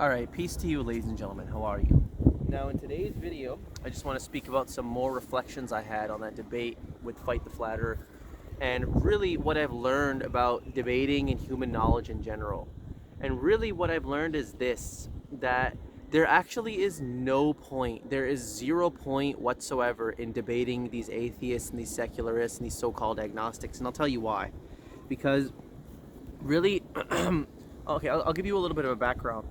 Alright, peace to you, ladies and gentlemen. How are you? Now, in today's video, I just want to speak about some more reflections I had on that debate with Fight the Flat Earth, and really what I've learned about debating and human knowledge in general. And really what I've learned is this, that there actually is no point, there is 0 point whatsoever in debating these atheists and these secularists and these so-called agnostics. And I'll tell you why. Because really, okay, I'll give you a little bit of a background.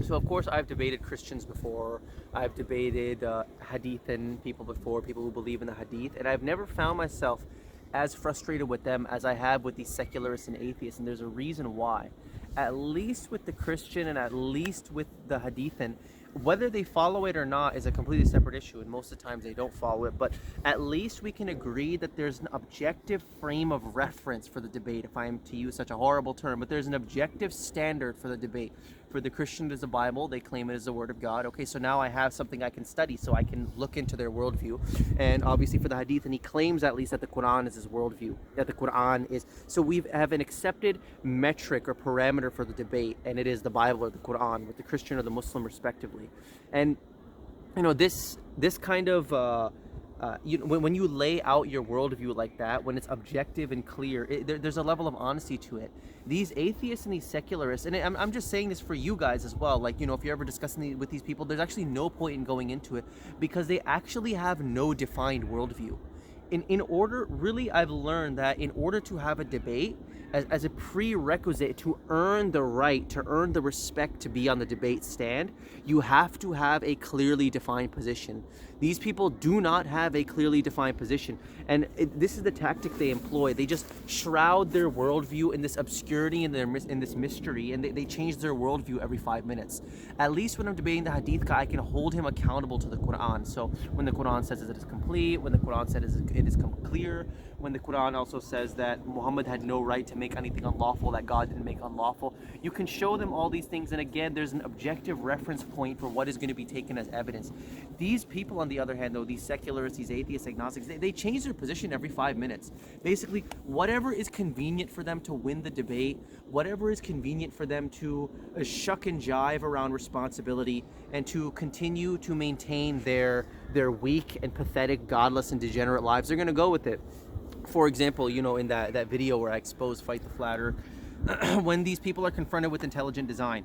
So of course I've debated Christians before, I've debated Hadithan people before, people who believe in the Hadith, and I've never found myself as frustrated with them as I have with these secularists and atheists, and there's a reason why. At least with the Christian and at least with the Hadithan, whether they follow it or not is a completely separate issue, and most of the times they don't follow it, but at least we can agree that there's an objective frame of reference for the debate, if I am to use such a horrible term, but there's an objective standard for the debate. For the Christian, it is the Bible. They claim it is the Word of God. Okay, so now I have something I can study, so I can look into their worldview. And obviously for the Hadith, and he claims at least that the Quran is his worldview, that the Quran is. So we have an accepted metric or parameter for the debate, and it is the Bible or the Quran, with the Christian or the Muslim respectively. And you know, this kind of when you lay out your worldview like that, when it's objective and clear, there's a level of honesty to it. These atheists and these secularists, and I'm just saying this for you guys as well, like, you know, if you're ever discussing with these people, there's actually no point in going into it, because they actually have no defined worldview. In order, really, I've learned that in order to have a debate, as a prerequisite to earn the right, to earn the respect to be on the debate stand, you have to have a clearly defined position. These people do not have a clearly defined position, and this is the tactic they employ. They just shroud their worldview in this obscurity and in this mystery, and they change their worldview every 5 minutes. At least when I'm debating the Hadith guy, I can hold him accountable to the Quran. So when the Quran says it is complete, when the Quran says it is clear, when the Quran also says that Muhammad had no right to make anything unlawful that God didn't make unlawful, you can show them all these things, and again, there's an objective reference point for what is going to be taken as evidence. These people, on the other hand, though, these secularists, these atheists, agnostics, they change their position every 5 minutes. Basically, whatever is convenient for them to win the debate, whatever is convenient for them to shuck and jive around responsibility and to continue to maintain their weak and pathetic, godless and degenerate lives, they're going to go with it. For example, you know, in that video where I exposed Fight the Flat Earth, when these people are confronted with intelligent design,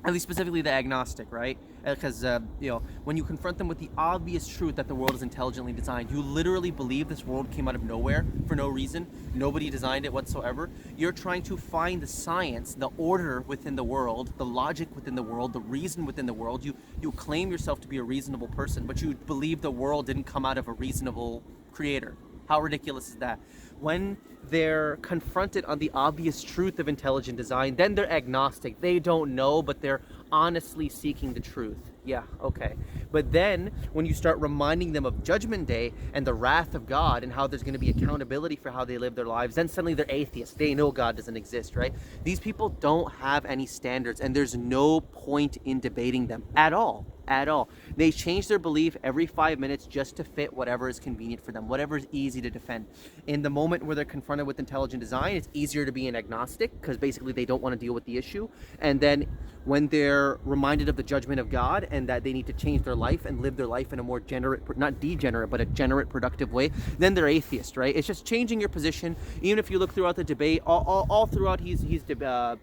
at least specifically the agnostic, right? Because, you know, when you confront them with the obvious truth that the world is intelligently designed, you literally believe this world came out of nowhere for no reason. Nobody designed it whatsoever. You're trying to find the science, the order within the world, the logic within the world, the reason within the world. You claim yourself to be a reasonable person, but you believe the world didn't come out of a reasonable creator. How ridiculous is that? When they're confronted on the obvious truth of intelligent design, then they're agnostic. They don't know, but they're honestly seeking the truth. Yeah, okay. But then when you start reminding them of Judgment Day and the wrath of God and how there's going to be accountability for how they live their lives, then suddenly they're atheists. They know God doesn't exist, right? These people don't have any standards, and there's no point in debating them at all. At all. They change their belief every 5 minutes just to fit whatever is convenient for them, whatever is easy to defend. In the moment where they're confronted with intelligent design, it's easier to be an agnostic because basically they don't want to deal with the issue. And then when they're reminded of the judgment of God and that they need to change their life and live their life in a more generate, not degenerate, but a generate, productive way, then they're atheist, right? It's just changing your position. Even if you look throughout the debate, all throughout he's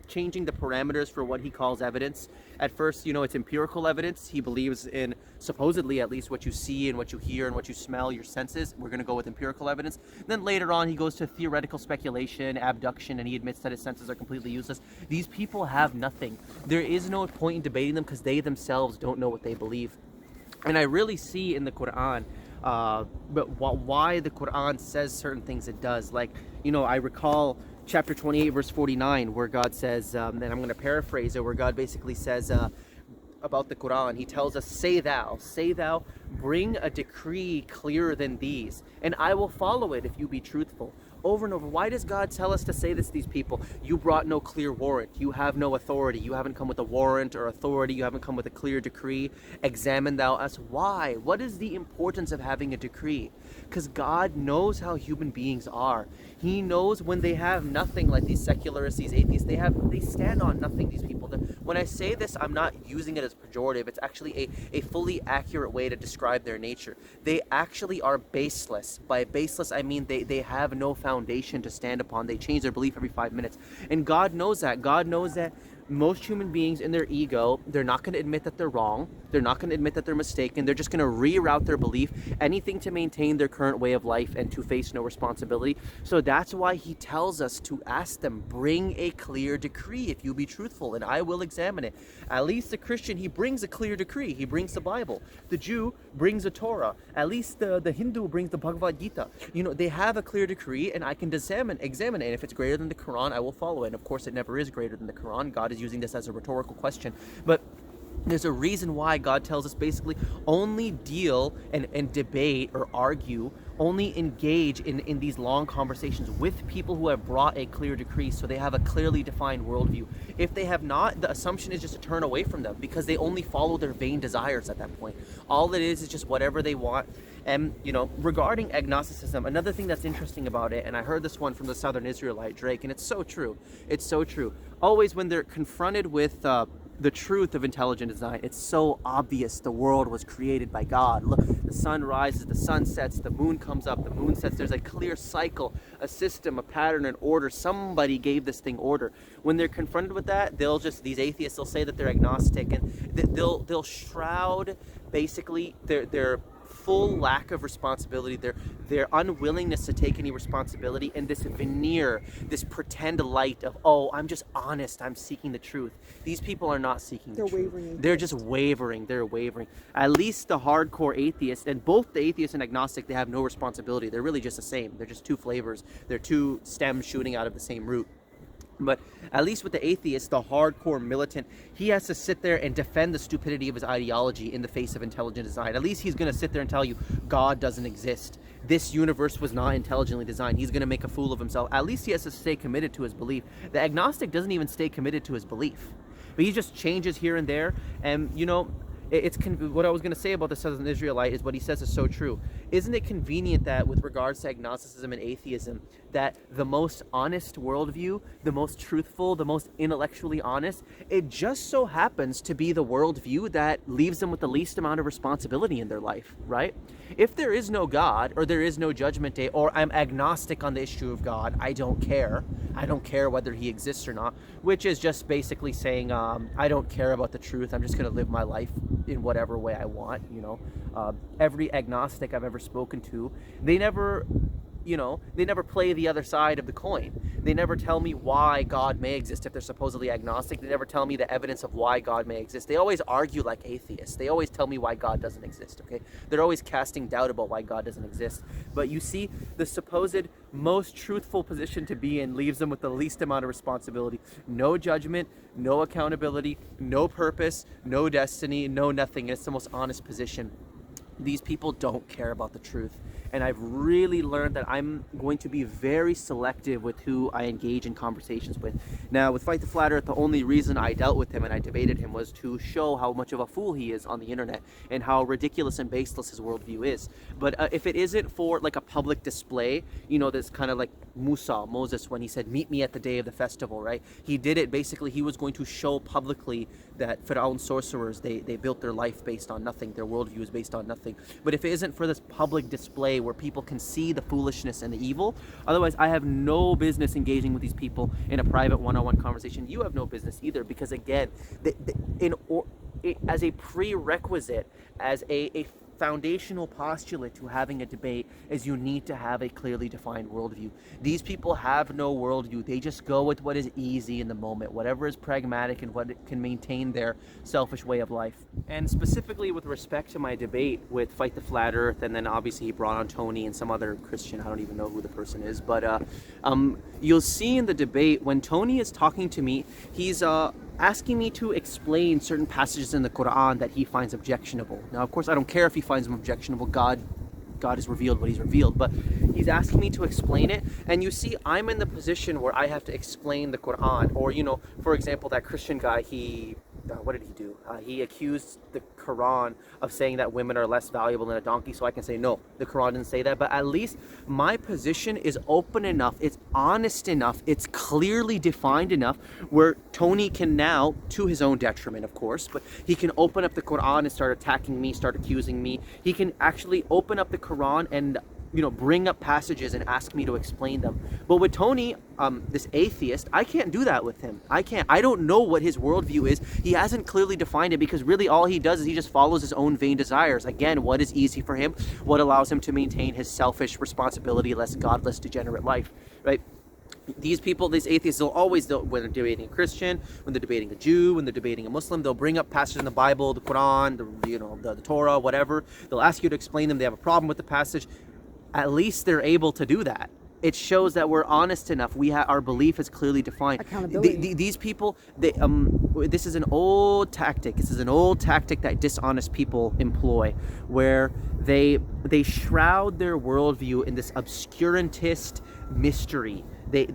changing the parameters for what he calls evidence. At first, you know, it's empirical evidence. He believes in, supposedly at least, what you see and what you hear and what you smell, your senses. We're going to go with empirical evidence. Then later on, he goes to theoretical speculation, abduction, and he admits that his senses are completely useless. These people have nothing. There is no point in debating them because they themselves don't know what they believe. And I really see in the Quran but why the Quran says certain things it does. Like, you know, I recall chapter 28 verse 49 where God says, and I'm going to paraphrase it, where God basically says about the Quran, he tells us, say thou, bring a decree clearer than these, and I will follow it if you be truthful. Over and over. Why does God tell us to say this to these people? You brought no clear warrant. You have no authority. You haven't come with a warrant or authority. You haven't come with a clear decree. Examine thou us. Why? What is the importance of having a decree? Because God knows how human beings are. He knows when they have nothing, like these secularists, these atheists, they stand on nothing, these people. when I say this, I'm not using it as pejorative. It's actually a fully accurate way to describe their nature. They actually are baseless. By baseless, I mean they have no foundation to stand upon. They change their belief every 5 minutes. And God knows that. God knows that most human beings in their ego, they're not going to admit that they're wrong. They're not going to admit that they're mistaken. They're just going to reroute their belief, anything to maintain their current way of life and to face no responsibility. So that's why he tells us to ask them, bring a clear decree if you be truthful, and I will examine it. At least the Christian, he brings a clear decree. He brings the Bible. The Jew brings a Torah. At least the Hindu brings the Bhagavad Gita. You know, they have a clear decree, and I can examine it. And if it's greater than the Quran, I will follow it. And of course, it never is greater than the Quran. God is using this as a rhetorical question. But there's a reason why God tells us basically only deal and debate or argue, only engage in these long conversations with people who have brought a clear decree, so they have a clearly defined worldview. If they have not, the assumption is just to turn away from them, because they only follow their vain desires at that point. All it is just whatever they want. And, you know, regarding agnosticism, another thing that's interesting about it, and I heard this one from the Southern Israelite, Drake, and it's so true. It's so true. Always when they're confronted with the truth of intelligent design, it's so obvious the world was created by God. Look, the sun rises, the sun sets, the moon comes up, the moon sets. There's a clear cycle, a system, a pattern, an order. Somebody gave this thing order. When they're confronted with that, these atheists, they'll say that they're agnostic, and they'll shroud basically their full lack of responsibility, their unwillingness to take any responsibility, and this veneer, this pretend light of, oh, I'm just honest, I'm seeking the truth. These people are not seeking the truth. Wavering. They're just wavering. They're wavering. At least the hardcore atheist, and both the atheist and agnostic, they have no responsibility. They're really just the same. They're just two flavors. They're two stems shooting out of the same root. But at least with the atheist, the hardcore militant, he has to sit there and defend the stupidity of his ideology in the face of intelligent design. At least he's going to sit there and tell you God doesn't exist. This universe was not intelligently designed. He's going to make a fool of himself. At least he has to stay committed to his belief. The agnostic doesn't even stay committed to his belief. But he just changes here and there. And, you know, what I was going to say about the Southern Israelite is what he says is so true. Isn't it convenient that with regards to agnosticism and atheism, that the most honest worldview, the most truthful, the most intellectually honest, it just so happens to be the worldview that leaves them with the least amount of responsibility in their life, right? If there is no God, or there is no judgment day, or I'm agnostic on the issue of God, I don't care. I don't care whether he exists or not, which is just basically saying, I don't care about the truth. I'm just going to live my life in whatever way I want, you know. Every agnostic I've ever spoken to, they never play the other side of the coin. They never tell me why God may exist if they're supposedly agnostic. They never tell me the evidence of why God may exist. They always argue like atheists. They always tell me why God doesn't exist, okay? They're always casting doubt about why God doesn't exist. But you see, the supposed most truthful position to be in leaves them with the least amount of responsibility. No judgment, no accountability, no purpose, no destiny, no nothing. It's the most honest position. These people don't care about the truth. And I've really learned that I'm going to be very selective with who I engage in conversations with. Now, with Fight the Flat Earth, the only reason I dealt with him and I debated him was to show how much of a fool he is on the internet and how ridiculous and baseless his worldview is. But if it isn't for like a public display, you know, this kind of like Moses, when he said, meet me at the day of the festival, right? He did it basically, he was going to show publicly that Pharaoh's sorcerers, they built their life based on nothing. Their worldview is based on nothing. But if it isn't for this public display where people can see the foolishness and the evil, otherwise I have no business engaging with these people in a private one-on-one conversation. You have no business either, because again, as a prerequisite, as a foundational postulate to having a debate, is you need to have a clearly defined worldview. These people have no worldview. They just go with what is easy in the moment, whatever is pragmatic and what can maintain their selfish way of life. And specifically with respect to my debate with Fight the Flat Earth, and then obviously he brought on Tony and some other Christian, I don't even know who the person is, but you'll see in the debate when Tony is talking to me, he's asking me to explain certain passages in the Quran that he finds objectionable. Now, of course, I don't care if he finds them objectionable. God has revealed what he's revealed, but he's asking me to explain it. And you see, I'm in the position where I have to explain the Quran. Or, you know, for example, that Christian guy, what did he do? He accused the Quran of saying that women are less valuable than a donkey. So I can say, no, the Quran didn't say that. But at least my position is open enough, it's honest enough, it's clearly defined enough where Tony can now, to his own detriment, of course, but he can open up the Quran and start attacking me, start accusing me. He can actually open up the Quran and bring up passages and ask me to explain them. But with Tony, this atheist, I can't do that with him. I don't know what his worldview is. He hasn't clearly defined it, because really all he does is he just follows his own vain desires. Again, what is easy for him, what allows him to maintain his selfish, responsibility-less, godless, degenerate life, right? These people, these atheists, when they're debating a Christian, when they're debating a Jew, when they're debating a Muslim, they'll bring up passages in the Bible, the Quran, the Torah, whatever. They'll ask you to explain them. They have a problem with the passage. At least they're able to do that. It shows that we're honest enough. Our belief is clearly defined. Accountability. These people, this is an old tactic. This is an old tactic that dishonest people employ, where they shroud their worldview in this obscurantist mystery. They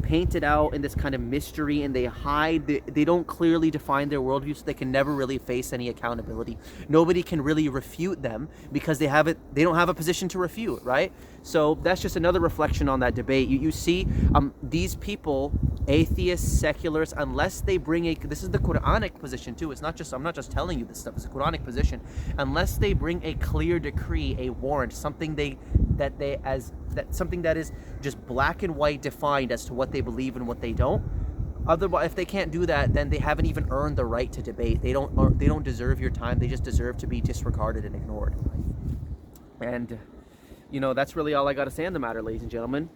paint it out in this kind of mystery, and they hide. They don't clearly define their worldview, so they can never really face any accountability. Nobody can really refute them because they don't have a position to refute, right? So that's just another reflection on that debate. You see, these people, atheists, secularists, unless they bring this is the Quranic position too. I'm not just telling you this stuff. It's a Quranic position. Unless they bring a clear decree, a warrant, something something that is just black and white defined as to what they believe and what they don't. Otherwise, if they can't do that, then they haven't even earned the right to debate. They don't deserve your time. They just deserve to be disregarded and ignored. And that's really all I got to say on the matter, ladies and gentlemen.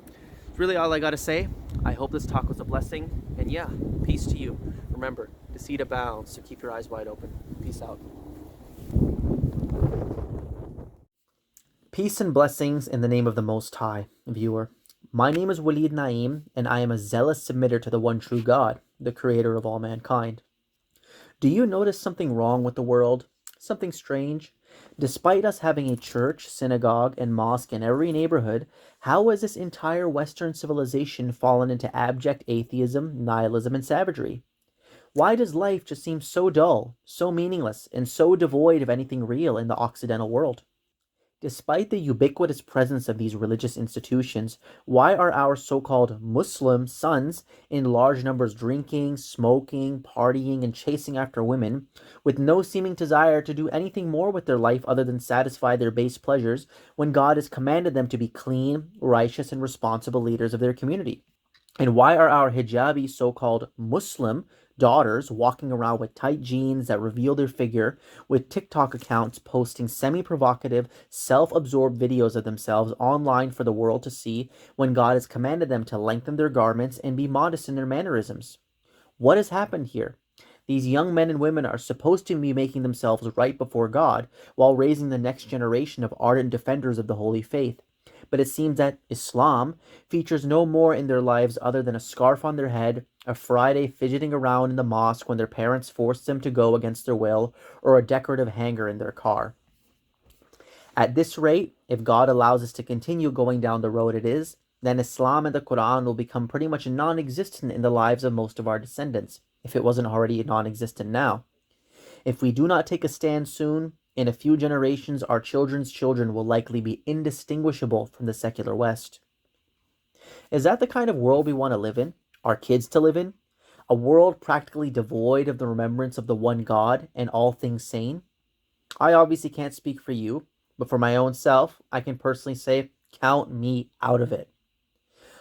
It's really all I got to say. I hope this talk was a blessing. And yeah, peace to you. Remember, deceit abounds, so keep your eyes wide open. Peace out. Peace and blessings in the name of the Most High, viewer. My name is Walid Naeem, and I am a zealous submitter to the one true God, the creator of all mankind. Do you notice something wrong with the world? Something strange? Despite us having a church, synagogue, and mosque in every neighborhood, how has this entire Western civilization fallen into abject atheism, nihilism, and savagery? Why does life just seem so dull, so meaningless, and so devoid of anything real in the Occidental world? Despite the ubiquitous presence of these religious institutions, why are our so-called Muslim sons in large numbers drinking, smoking, partying, and chasing after women, with no seeming desire to do anything more with their life other than satisfy their base pleasures, when God has commanded them to be clean, righteous, and responsible leaders of their community? And why are our hijabi so-called Muslim daughters walking around with tight jeans that reveal their figure, with TikTok accounts posting semi-provocative, self-absorbed videos of themselves online for the world to see, when God has commanded them to lengthen their garments and be modest in their mannerisms? What has happened here? These young men and women are supposed to be making themselves right before God, while raising the next generation of ardent defenders of the holy faith. But it seems that Islam features no more in their lives other than a scarf on their head, a Friday fidgeting around in the mosque when their parents forced them to go against their will, or a decorative hanger in their car. At this rate, if God allows us to continue going down the road it is, then Islam and the Quran will become pretty much non-existent in the lives of most of our descendants, if it wasn't already non-existent now. If we do not take a stand soon, in a few generations, our children's children will likely be indistinguishable from the secular West. Is that the kind of world we want to live in? Our kids to live in? A world practically devoid of the remembrance of the one God and all things sane? I obviously can't speak for you, but for my own self, I can personally say, count me out of it.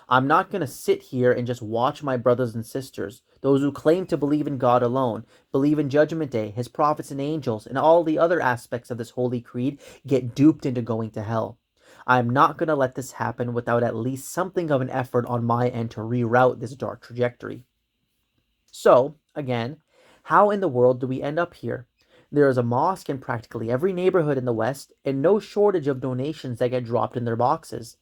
I'm not going to sit here and just watch my brothers and sisters, those who claim to believe in God alone, believe in Judgment Day, His prophets and angels, and all the other aspects of this holy creed, get duped into going to hell. I'm not going to let this happen without at least something of an effort on my end to reroute this dark trajectory. So, again, how in the world do we end up here? There is a mosque in practically every neighborhood in the West, and no shortage of donations that get dropped in their boxes.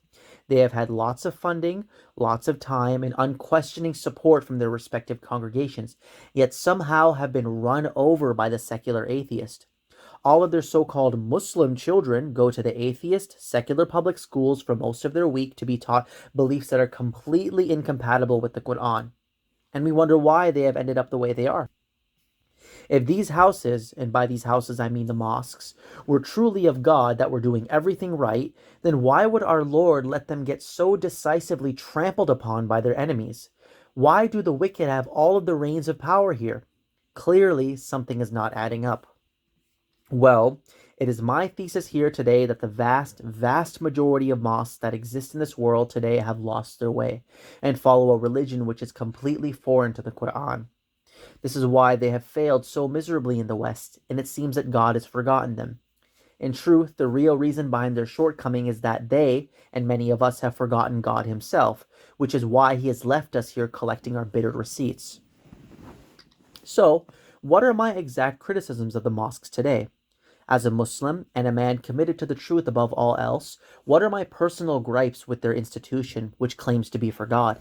They have had lots of funding, lots of time, and unquestioning support from their respective congregations, yet somehow have been run over by the secular atheist. All of their so-called Muslim children go to the atheist, secular public schools for most of their week to be taught beliefs that are completely incompatible with the Quran. And we wonder why they have ended up the way they are. If these houses, and by these houses I mean the mosques, were truly of God, that were doing everything right, then why would our Lord let them get so decisively trampled upon by their enemies? Why do the wicked have all of the reins of power here? Clearly, something is not adding up. Well, it is my thesis here today that the vast, vast majority of mosques that exist in this world today have lost their way and follow a religion which is completely foreign to the Quran. This is why they have failed so miserably in the West, and it seems that God has forgotten them. In truth, the real reason behind their shortcoming is that they, and many of us, have forgotten God Himself, which is why He has left us here collecting our bitter receipts. So, what are my exact criticisms of the mosques today? As a Muslim and a man committed to the truth above all else, what are my personal gripes with their institution, which claims to be for God?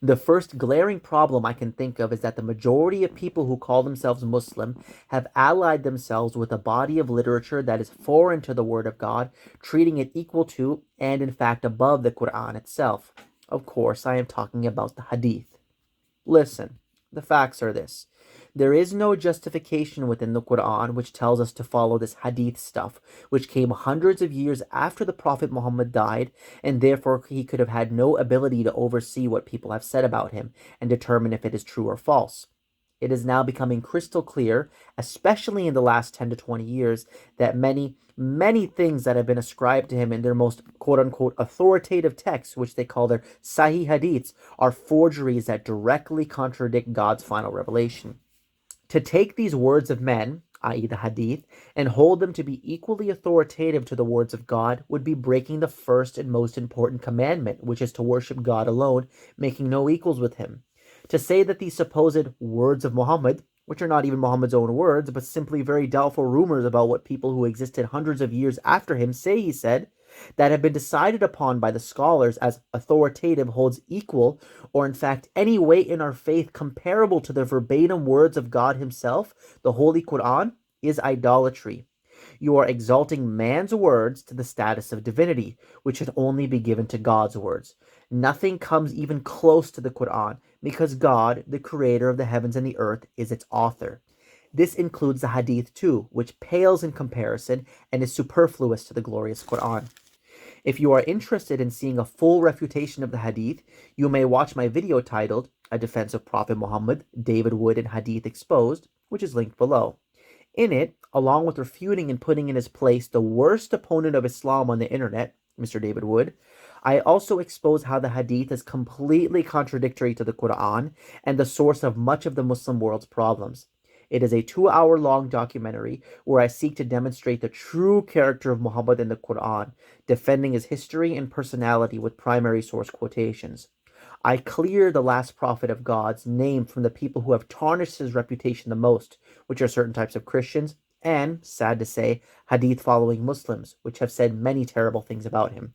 The first glaring problem I can think of is that the majority of people who call themselves Muslim have allied themselves with a body of literature that is foreign to the Word of God, treating it equal to, and in fact above, the Quran itself. Of course, I am talking about the Hadith. Listen, the facts are this. There is no justification within the Quran which tells us to follow this hadith stuff, which came hundreds of years after the Prophet Muhammad died, and therefore he could have had no ability to oversee what people have said about him and determine if it is true or false. It is now becoming crystal clear, especially in the last 10 to 20 years, that many things that have been ascribed to him in their most quote-unquote authoritative texts, which they call their Sahih Hadiths, are forgeries that directly contradict God's final revelation. To take these words of men, i.e., the Hadith, and hold them to be equally authoritative to the words of God would be breaking the first and most important commandment, which is to worship God alone, making no equals with Him. To say that these supposed words of Muhammad, which are not even Muhammad's own words, but simply very doubtful rumors about what people who existed hundreds of years after him say he said, that have been decided upon by the scholars as authoritative, holds equal, or in fact any weight in our faith comparable to the verbatim words of God Himself, the Holy Quran, is idolatry. You are exalting man's words to the status of divinity, which should only be given to God's words. Nothing comes even close to the Quran, because God, the creator of the heavens and the earth, is its author. This includes the Hadith too, which pales in comparison and is superfluous to the glorious Quran. If you are interested in seeing a full refutation of the Hadith, you may watch my video titled A Defense of Prophet Muhammad, David Wood and Hadith Exposed, which is linked below. In it, along with refuting and putting in his place the worst opponent of Islam on the internet, Mr. David Wood, I also expose how the Hadith is completely contradictory to the Quran and the source of much of the Muslim world's problems. It is a 2-hour long documentary where I seek to demonstrate the true character of Muhammad in the Quran, defending his history and personality with primary source quotations. I clear the last prophet of God's name from the people who have tarnished his reputation the most, which are certain types of Christians, and, sad to say, Hadith following Muslims, which have said many terrible things about him.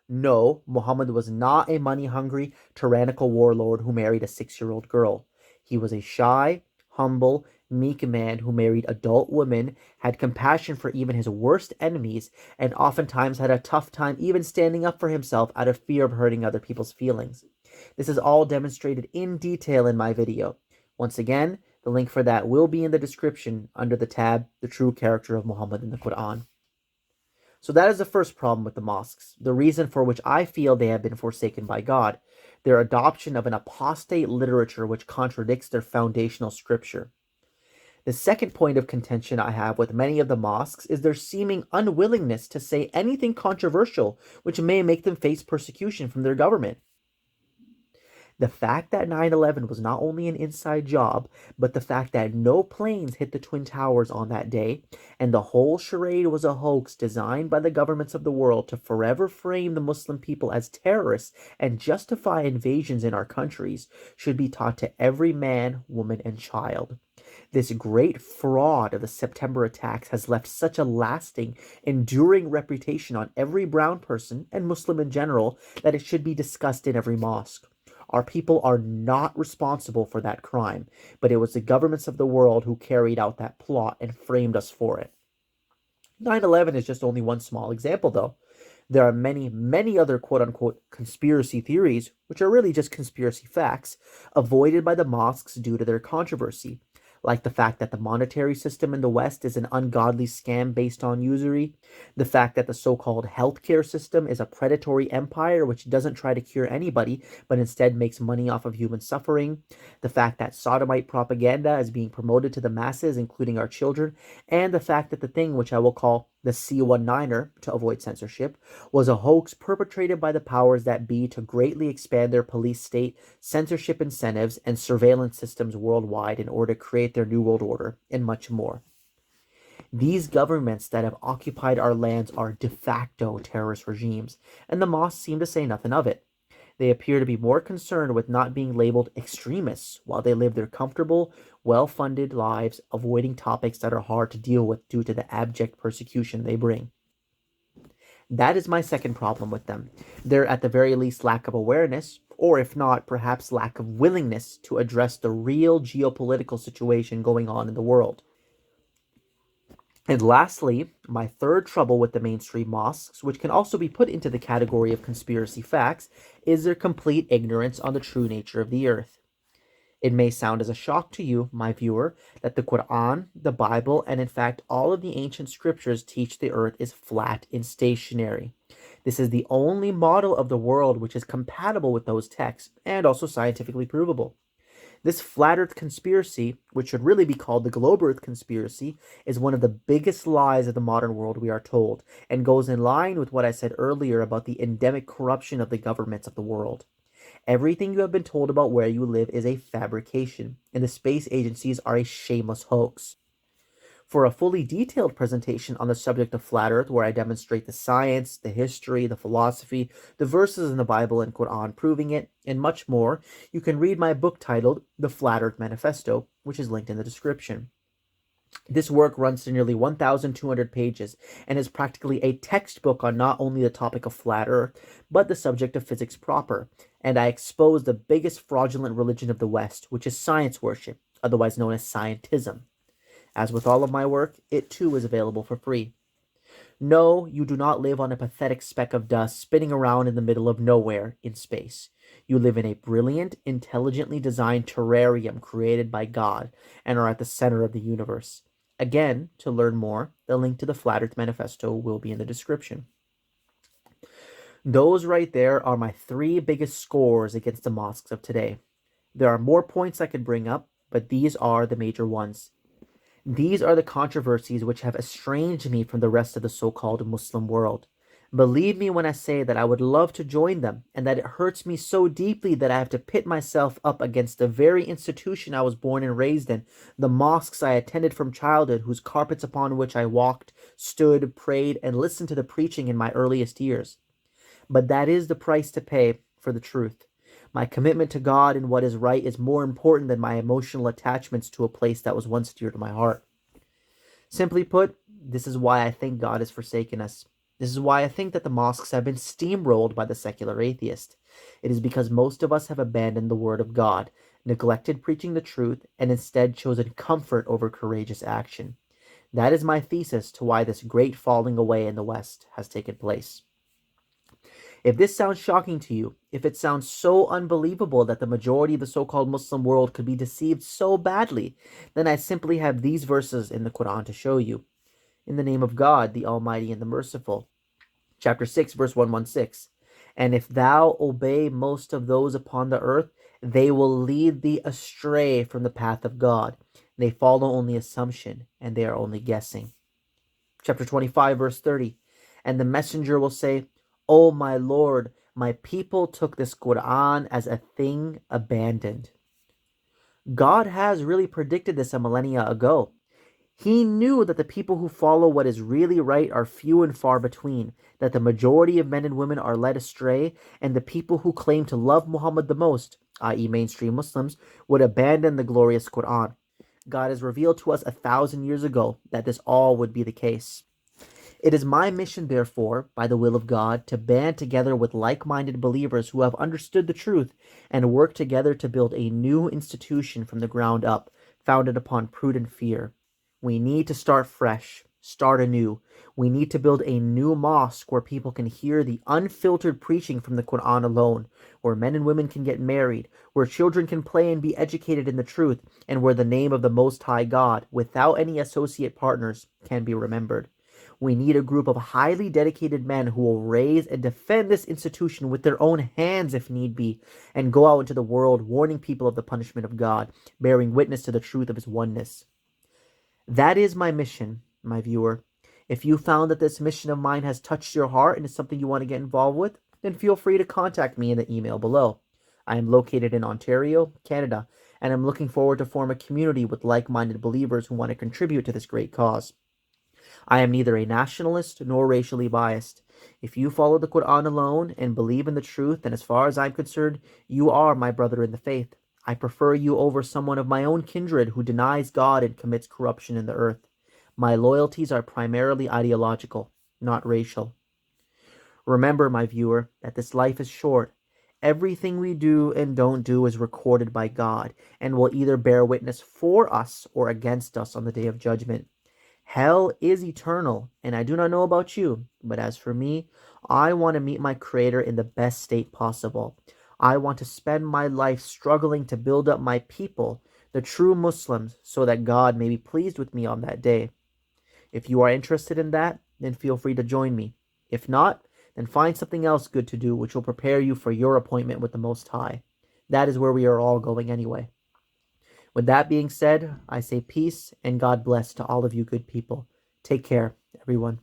No, Muhammad was not a money-hungry, tyrannical warlord who married a 6-year-old girl. He was a shy, humble, meek man who married adult women, had compassion for even his worst enemies, and oftentimes had a tough time even standing up for himself out of fear of hurting other people's feelings. This is all demonstrated in detail in my video. Once again, the link for that will be in the description under the tab, The True Character of Muhammad in the Quran. So that is the first problem with the mosques, the reason for which I feel they have been forsaken by God, their adoption of an apostate literature which contradicts their foundational scripture. The second point of contention I have with many of the mosques is their seeming unwillingness to say anything controversial which may make them face persecution from their government. The fact that 9/11 was not only an inside job, but the fact that no planes hit the Twin Towers on that day, and the whole charade was a hoax designed by the governments of the world to forever frame the Muslim people as terrorists and justify invasions in our countries, should be taught to every man, woman, and child. This great fraud of the September attacks has left such a lasting, enduring reputation on every brown person, and Muslim in general, that it should be discussed in every mosque. Our people are not responsible for that crime, but it was the governments of the world who carried out that plot and framed us for it. 9/11 is just only one small example, though. There are many, many other quote-unquote conspiracy theories, which are really just conspiracy facts, avoided by the mosques due to their controversy. like the fact that the monetary system in the West is an ungodly scam based on usury, the fact that the so-called healthcare system is a predatory empire which doesn't try to cure anybody, but instead makes money off of human suffering, the fact that sodomite propaganda is being promoted to the masses, including our children, and the fact that the thing which I will call the C19er, to avoid censorship, was a hoax perpetrated by the powers that be to greatly expand their police state, censorship incentives, and surveillance systems worldwide in order to create their new world order, and much more. These governments that have occupied our lands are de facto terrorist regimes, and the mosques seem to say nothing of it. They appear to be more concerned with not being labeled extremists while they live their comfortable, well-funded lives, avoiding topics that are hard to deal with due to the abject persecution they bring. That is my second problem with them. They're at the very least lack of awareness, or if not, perhaps lack of willingness to address the real geopolitical situation going on in the world. And lastly, my third trouble with the mainstream mosques, which can also be put into the category of conspiracy facts, is their complete ignorance on the true nature of the earth. It may sound as a shock to you, my viewer, that the Quran, the Bible, and in fact all of the ancient scriptures teach the earth is flat and stationary. This is the only model of the world which is compatible with those texts and also scientifically provable. This flat earth conspiracy, which should really be called the globe earth conspiracy, is one of the biggest lies of the modern world, we are told, and goes in line with what I said earlier about the endemic corruption of the governments of the world. Everything you have been told about where you live is a fabrication, and the space agencies are a shameless hoax. For a fully detailed presentation on the subject of flat earth, where I demonstrate the science, the history, the philosophy, the verses in the Bible and Quran proving it, and much more, you can read my book titled The Flat Earth Manifesto, which is linked in the description. This work runs to nearly 1,200 pages and is practically a textbook on not only the topic of flat earth, but the subject of physics proper, and I expose the biggest fraudulent religion of the West, which is science worship, otherwise known as scientism. As with all of my work, it too is available for free. No, you do not live on a pathetic speck of dust spinning around in the middle of nowhere in space. You live in a brilliant, intelligently designed terrarium created by God and are at the center of the universe. Again, to learn more, the link to the Flat Earth Manifesto will be in the description. Those right there are my three biggest scores against the mosques of today. There are more points I could bring up, but these are the major ones. These are the controversies which have estranged me from the rest of the so-called Muslim world. Believe me when I say that I would love to join them, and that it hurts me so deeply that I have to pit myself up against the very institution I was born and raised in, the mosques I attended from childhood, whose carpets upon which I walked, stood, prayed, and listened to the preaching in my earliest years. But that is the price to pay for the truth. My commitment to God and what is right is more important than my emotional attachments to a place that was once dear to my heart. Simply put, this is why I think God has forsaken us. This is why I think that the mosques have been steamrolled by the secular atheist. It is because most of us have abandoned the word of God, neglected preaching the truth, and instead chosen comfort over courageous action. That is my thesis to why this great falling away in the West has taken place. If this sounds shocking to you, if it sounds so unbelievable that the majority of the so-called Muslim world could be deceived so badly, then I simply have these verses in the Quran to show you. In the name of God, the Almighty and the Merciful. Chapter 6, verse 116. And if thou obey most of those upon the earth, they will lead thee astray from the path of God. They follow only assumption, and they are only guessing. Chapter 25, verse 30. And the messenger will say, O my Lord, my people took this Quran as a thing abandoned. God has really predicted this a millennia ago. He knew that the people who follow what is really right are few and far between, that the majority of men and women are led astray, and the people who claim to love Muhammad the most, i.e. mainstream Muslims, would abandon the glorious Quran. God has revealed to us 1,000 years ago that this all would be the case. It is my mission, therefore, by the will of God, to band together with like-minded believers who have understood the truth and work together to build a new institution from the ground up, founded upon prudent fear. We need to start fresh. Start anew. We need to build a new mosque where people can hear the unfiltered preaching from the Quran alone, where men and women can get married, where children can play and be educated in the truth, and where the name of the Most High God, without any associate partners, can be remembered. We need a group of highly dedicated men who will raise and defend this institution with their own hands if need be, and go out into the world warning people of the punishment of God, bearing witness to the truth of his oneness. That is my mission, my viewer. If you found that this mission of mine has touched your heart and is something you want to get involved with, then feel free to contact me in the email below. I am located in Ontario, Canada, and I'm looking forward to form a community with like-minded believers who want to contribute to this great cause. I am neither a nationalist nor racially biased. If you follow the Quran alone and believe in the truth, then as far as I'm concerned, you are my brother in the faith. I prefer you over someone of my own kindred who denies God and commits corruption in the earth. My loyalties are primarily ideological, not racial. Remember, my viewer, that this life is short. Everything we do and don't do is recorded by God and will either bear witness for us or against us on the day of judgment. Hell is eternal, and I do not know about you, but as for me, I want to meet my Creator in the best state possible. I want to spend my life struggling to build up my people, the true Muslims, so that God may be pleased with me on that day. If you are interested in that, then feel free to join me. If not, then find something else good to do which will prepare you for your appointment with the Most High. That is where we are all going anyway. With that being said, I say peace and God bless to all of you good people. Take care, everyone.